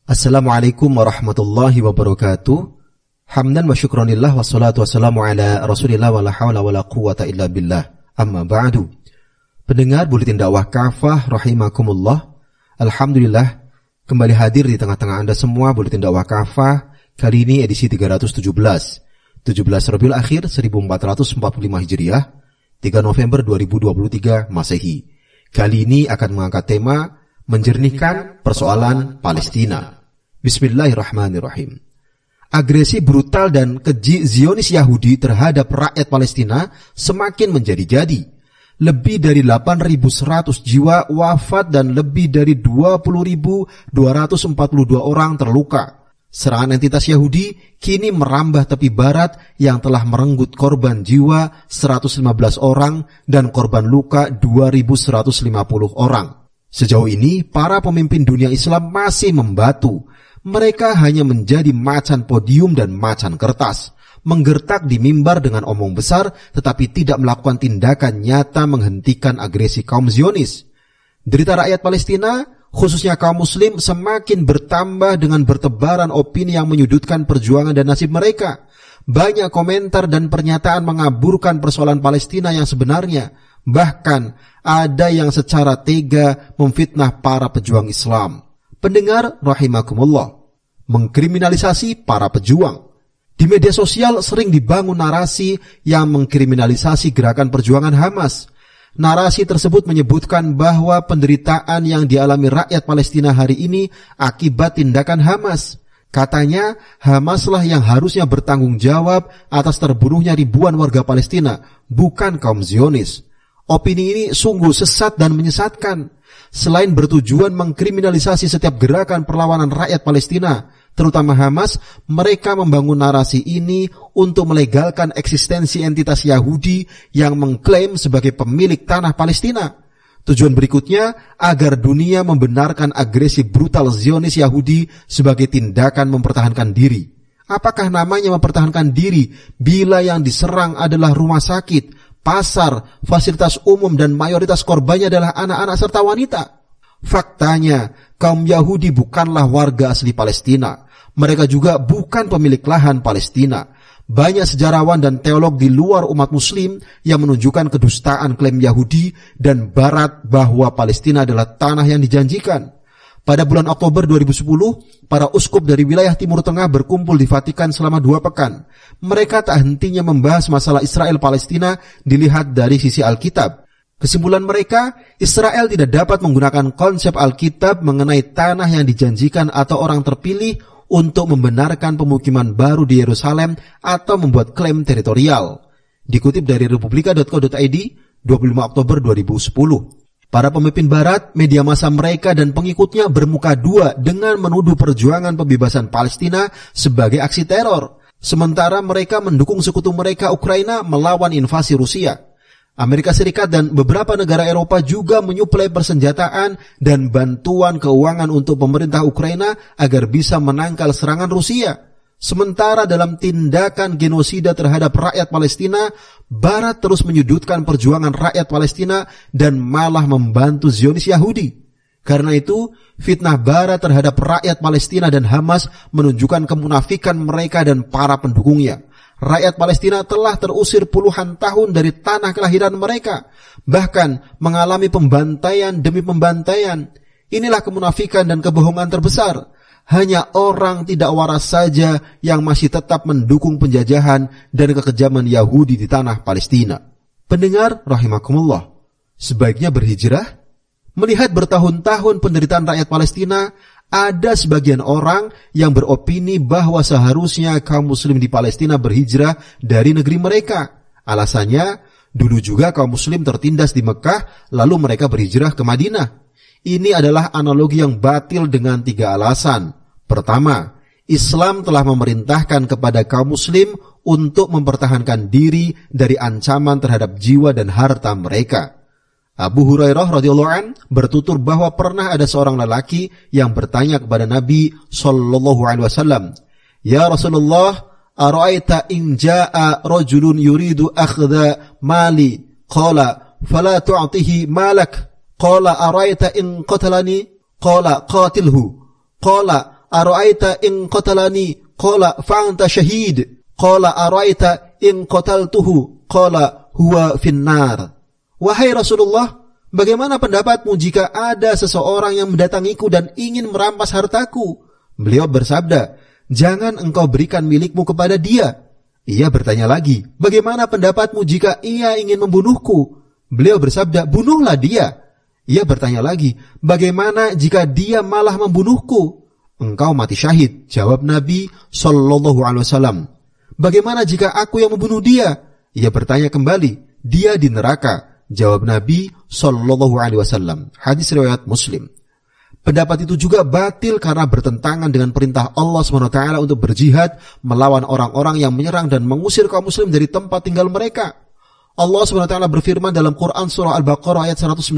Assalamualaikum warahmatullahi wabarakatuh. Hamdan wa syukranillah wassalatu wassalamu ala rasulillah wa la hawla wa la quwata illa billah. Amma ba'du. Pendengar Buletin Dakwah Kafah rahimakumullah. Alhamdulillah kembali hadir di tengah-tengah Anda semua Buletin Dakwah Kafah. Kali ini edisi 317 Rabiul Akhir 1445 Hijriah, 3 November 2023 Masehi. Kali ini akan mengangkat tema menjernihkan persoalan Palestina. Bismillahirrahmanirrahim. Agresi brutal dan keji Zionis Yahudi terhadap rakyat Palestina semakin menjadi-jadi. Lebih dari 8.100 jiwa wafat dan lebih dari 20.242 orang terluka. Serangan entitas Yahudi kini merambah tepi barat yang telah merenggut korban jiwa 115 orang dan korban luka 2.150 orang. Sejauh ini, para pemimpin dunia Islam masih membatu. Mereka hanya menjadi macan podium dan macan kertas, menggertak di mimbar dengan omong besar, tetapi tidak melakukan tindakan nyata menghentikan agresi kaum Zionis. Derita rakyat Palestina, khususnya kaum Muslim, semakin bertambah dengan bertebaran opini yang menyudutkan perjuangan dan nasib mereka. Banyak komentar dan pernyataan mengaburkan persoalan Palestina yang sebenarnya. Bahkan ada yang secara tega memfitnah para pejuang Islam. Pendengar rahimakumullah, mengkriminalisasi para pejuang. Di media sosial sering dibangun narasi yang mengkriminalisasi gerakan perjuangan Hamas. Narasi tersebut menyebutkan bahwa penderitaan yang dialami rakyat Palestina hari ini akibat tindakan Hamas. Katanya, Hamaslah yang harusnya bertanggung jawab atas terbunuhnya ribuan warga Palestina, bukan kaum Zionis. Opini ini sungguh sesat dan menyesatkan. Selain bertujuan mengkriminalisasi setiap gerakan perlawanan rakyat Palestina, terutama Hamas, mereka membangun narasi ini untuk melegalkan eksistensi entitas Yahudi yang mengklaim sebagai pemilik tanah Palestina. Tujuan berikutnya agar dunia membenarkan agresi brutal Zionis Yahudi sebagai tindakan mempertahankan diri. Apakah namanya mempertahankan diri bila yang diserang adalah rumah sakit, pasar, fasilitas umum, dan mayoritas korbannya adalah anak-anak serta wanita? Faktanya, kaum Yahudi bukanlah warga asli Palestina. Mereka juga bukan pemilik lahan Palestina. Banyak sejarawan dan teolog di luar umat muslim yang menunjukkan kedustaan klaim Yahudi dan Barat bahwa Palestina adalah tanah yang dijanjikan. Pada bulan Oktober 2010, para uskup dari wilayah Timur Tengah berkumpul di Vatikan selama 2 pekan. Mereka tak hentinya membahas masalah Israel-Palestina dilihat dari sisi Alkitab. Kesimpulan mereka, Israel tidak dapat menggunakan konsep Alkitab mengenai tanah yang dijanjikan atau orang terpilih untuk membenarkan pemukiman baru di Yerusalem atau membuat klaim teritorial. Dikutip dari republika.co.id, 25 Oktober 2010. Para pemimpin Barat, media massa mereka dan pengikutnya bermuka dua dengan menuduh perjuangan pembebasan Palestina sebagai aksi teror. Sementara mereka mendukung sekutu mereka Ukraina melawan invasi Rusia. Amerika Serikat dan beberapa negara Eropa juga menyuplai persenjataan dan bantuan keuangan untuk pemerintah Ukraina agar bisa menangkal serangan Rusia. Sementara dalam tindakan genosida terhadap rakyat Palestina, Barat terus menyudutkan perjuangan rakyat Palestina dan malah membantu Zionis Yahudi. Karena itu, fitnah Barat terhadap rakyat Palestina dan Hamas menunjukkan kemunafikan mereka dan para pendukungnya. Rakyat Palestina telah terusir puluhan tahun dari tanah kelahiran mereka, bahkan mengalami pembantaian demi pembantaian. Inilah kemunafikan dan kebohongan terbesar. Hanya orang tidak waras saja yang masih tetap mendukung penjajahan dan kekejaman Yahudi di tanah Palestina. Pendengar rahimakumullah, sebaiknya berhijrah? Melihat bertahun-tahun penderitaan rakyat Palestina, ada sebagian orang yang beropini bahwa seharusnya kaum muslim di Palestina berhijrah dari negeri mereka. Alasannya, dulu juga kaum muslim tertindas di Mekah, lalu mereka berhijrah ke Madinah. Ini adalah analogi yang batil dengan 3 alasan. Pertama, Islam telah memerintahkan kepada kaum muslim untuk mempertahankan diri dari ancaman terhadap jiwa dan harta mereka. Abu Hurairah radhiyallahu an bertutur bahwa pernah ada seorang lelaki yang bertanya kepada Nabi sallallahu alaihi wasallam, "Ya Rasulullah, ara'aita in jaa'a rajulun yuridu akhdha mali, qala fala tu'tihi malak." Qala ara'aita in qatalani? Qala qatilhu. Qala ara'aita in qatalani qala fa anta syahid qala ara'aita in qataltuhu qala huwa finnar. Wahai Rasulullah, bagaimana pendapatmu jika ada seseorang yang mendatangiku dan ingin merampas hartaku? Beliau bersabda, jangan engkau berikan milikmu kepada dia. Ia bertanya lagi, bagaimana pendapatmu jika ia ingin membunuhku? Beliau bersabda, bunuhlah dia. Ia bertanya lagi, bagaimana jika dia malah membunuhku? Engkau mati syahid, jawab Nabi SAW. Bagaimana jika aku yang membunuh dia? Ia bertanya kembali, dia di neraka, jawab Nabi SAW. Hadis riwayat Muslim. Pendapat itu juga batil karena bertentangan dengan perintah Allah SWT untuk berjihad melawan orang-orang yang menyerang dan mengusir kaum muslim dari tempat tinggal mereka. Allah SWT berfirman dalam Quran surah Al-Baqarah ayat 191.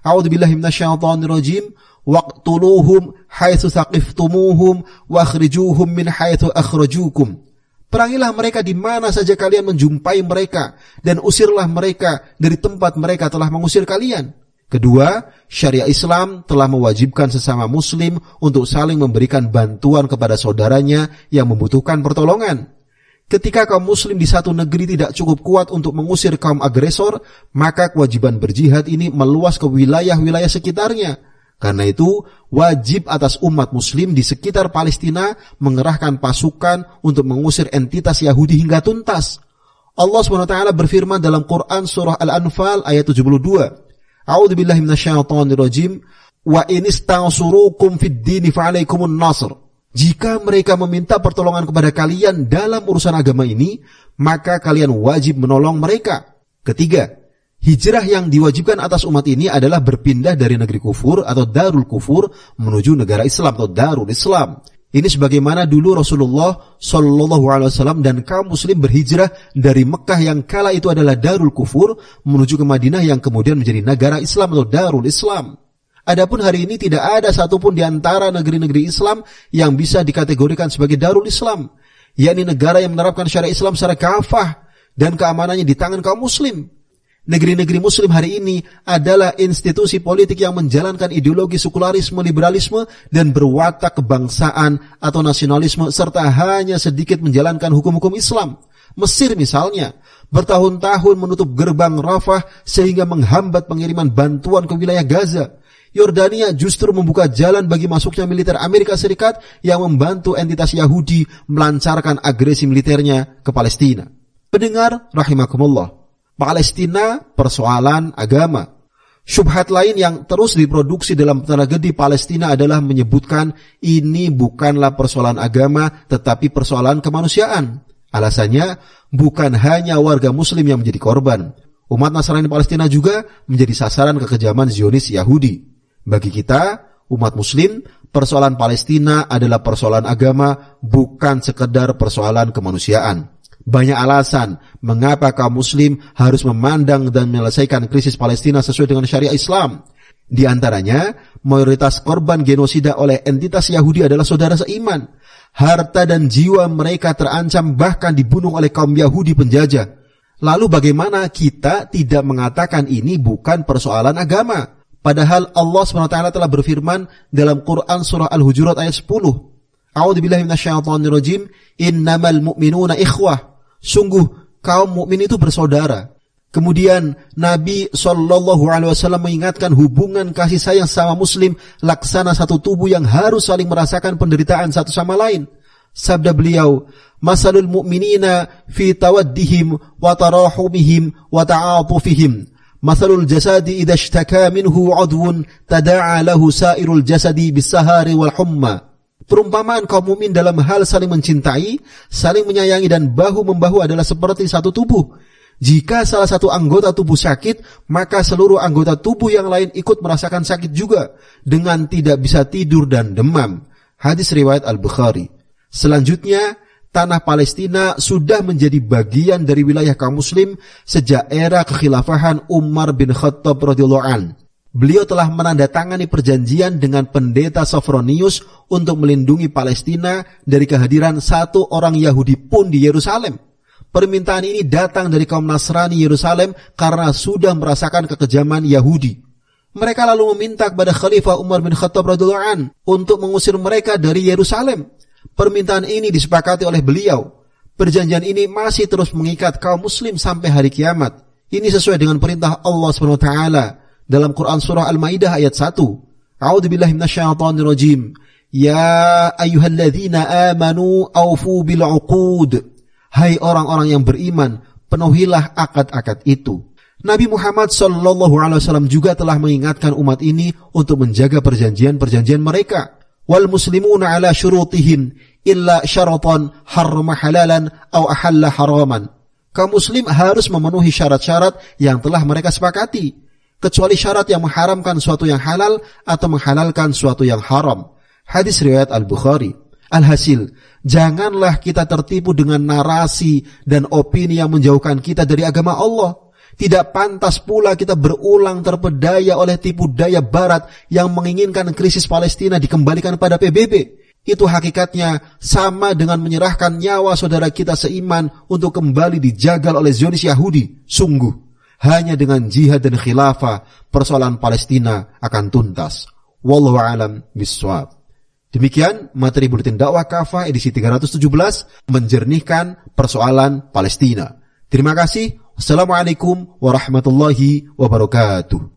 A'udzubillahi minasyaitonirrajim. Waqtuluhum haitsu thaqiftumuhum wakhrijuhum min haitsu akhrajukum. Perangilah mereka di mana saja kalian menjumpai mereka dan usirlah mereka dari tempat mereka telah mengusir kalian. Kedua, syariat Islam telah mewajibkan sesama muslim untuk saling memberikan bantuan kepada saudaranya yang membutuhkan pertolongan. Ketika kaum muslim di satu negeri tidak cukup kuat untuk mengusir kaum agresor, maka kewajiban berjihad ini meluas ke wilayah-wilayah sekitarnya. Karena itu, wajib atas umat muslim di sekitar Palestina mengerahkan pasukan untuk mengusir entitas Yahudi hingga tuntas. Allah SWT berfirman dalam Quran surah Al-Anfal ayat 72. A'udzubillahi minasyaitonirrajim. Wa in istansurukum fid dini fa'alaikumun nasr. Jika mereka meminta pertolongan kepada kalian dalam urusan agama ini, maka kalian wajib menolong mereka. Ketiga, hijrah yang diwajibkan atas umat ini adalah berpindah dari negeri kufur atau darul kufur menuju negara Islam atau darul Islam. Ini sebagaimana dulu Rasulullah SAW dan kaum muslim berhijrah dari Mekah yang kala itu adalah darul kufur menuju ke Madinah yang kemudian menjadi negara Islam atau darul Islam. Adapun hari ini tidak ada satupun di antara negeri-negeri Islam yang bisa dikategorikan sebagai darul Islam, yakni negara yang menerapkan syariat Islam secara kafah dan keamanannya di tangan kaum muslim. Negeri-negeri muslim hari ini adalah institusi politik yang menjalankan ideologi sekularisme, liberalisme, dan berwatak kebangsaan atau nasionalisme, serta hanya sedikit menjalankan hukum-hukum Islam. Mesir misalnya, bertahun-tahun menutup gerbang Rafah sehingga menghambat pengiriman bantuan ke wilayah Gaza. Yordania justru membuka jalan bagi masuknya militer Amerika Serikat yang membantu entitas Yahudi melancarkan agresi militernya ke Palestina. Pendengar rahimakumullah, Palestina persoalan agama. Syubhat lain yang terus diproduksi dalam tragedi Palestina adalah menyebutkan ini bukanlah persoalan agama tetapi persoalan kemanusiaan. Alasannya bukan hanya warga muslim yang menjadi korban. Umat Nasrani Palestina juga menjadi sasaran kekejaman Zionis Yahudi. Bagi kita, umat muslim, persoalan Palestina adalah persoalan agama, bukan sekedar persoalan kemanusiaan. Banyak alasan mengapa kaum muslim harus memandang dan menyelesaikan krisis Palestina sesuai dengan syariat Islam. Di antaranya, mayoritas korban genosida oleh entitas Yahudi adalah saudara seiman. Harta dan jiwa mereka terancam bahkan dibunuh oleh kaum Yahudi penjajah. Lalu bagaimana kita tidak mengatakan ini bukan persoalan agama? Padahal Allah SWT telah berfirman dalam Quran surah Al-Hujurat ayat 10. A'udzubillahi minasyaitonirrajim. Innamal mu'minuna ikhwah. Sungguh kaum mukmin itu bersaudara. Kemudian Nabi SAW mengingatkan hubungan kasih sayang sama muslim laksana satu tubuh yang harus saling merasakan penderitaan satu sama lain. Sabda beliau, masalul mu'minina fi tawaddihim wa tarahumihim wa ta'atufihim masalul jasadi idza ishtaka minhu 'udwun tada'a lahu sa'irul jasadi bis-sahari wal humma. Perumpamaan kaum mukmin dalam hal saling mencintai, saling menyayangi dan bahu-membahu adalah seperti satu tubuh. Jika salah satu anggota tubuh sakit, maka seluruh anggota tubuh yang lain ikut merasakan sakit juga dengan tidak bisa tidur dan demam. Hadis riwayat Al-Bukhari. Selanjutnya, tanah Palestina sudah menjadi bagian dari wilayah kaum muslim sejak era kekhilafahan Umar bin Khattab radhiyallahu anhu. Beliau telah menandatangani perjanjian dengan pendeta Sophronius untuk melindungi Palestina dari kehadiran satu orang Yahudi pun di Yerusalem. Permintaan ini datang dari kaum Nasrani Yerusalem karena sudah merasakan kekejaman Yahudi. Mereka lalu meminta kepada Khalifah Umar bin Khattab radhiyallahu an untuk mengusir mereka dari Yerusalem. Permintaan ini disepakati oleh beliau. Perjanjian ini masih terus mengikat kaum muslim sampai hari kiamat. Ini sesuai dengan perintah Allah SWT dalam Quran surah Al-Maidah ayat 1. A'udzubillahi minasyaitonirrajim. Ya ayyuhalladzina amanu aufu bil 'uqud. Hai orang-orang yang beriman, penuhilah akad-akad itu. Nabi Muhammad SAW juga telah mengingatkan umat ini untuk menjaga perjanjian-perjanjian mereka. Wal muslimuna ala syurutihim illa syaratan harrama halalan aw ahalla haraman. Kaum muslim harus memenuhi syarat-syarat yang telah mereka sepakati, kecuali syarat yang mengharamkan suatu yang halal atau menghalalkan suatu yang haram. Hadis riwayat Al-Bukhari. Alhasil, janganlah kita tertipu dengan narasi dan opini yang menjauhkan kita dari agama Allah. Tidak pantas pula kita berulang terpedaya oleh tipu daya barat yang menginginkan krisis Palestina dikembalikan pada PBB. Itu hakikatnya sama dengan menyerahkan nyawa saudara kita seiman untuk kembali dijagal oleh Zionis Yahudi. Sungguh, hanya dengan jihad dan khilafah persoalan Palestina akan tuntas. Wallahu a'lam bishawab. Demikian materi Buletin Dakwah Kafah edisi 317, menjernihkan persoalan Palestina. Terima kasih. Assalamualaikum warahmatullahi wabarakatuh.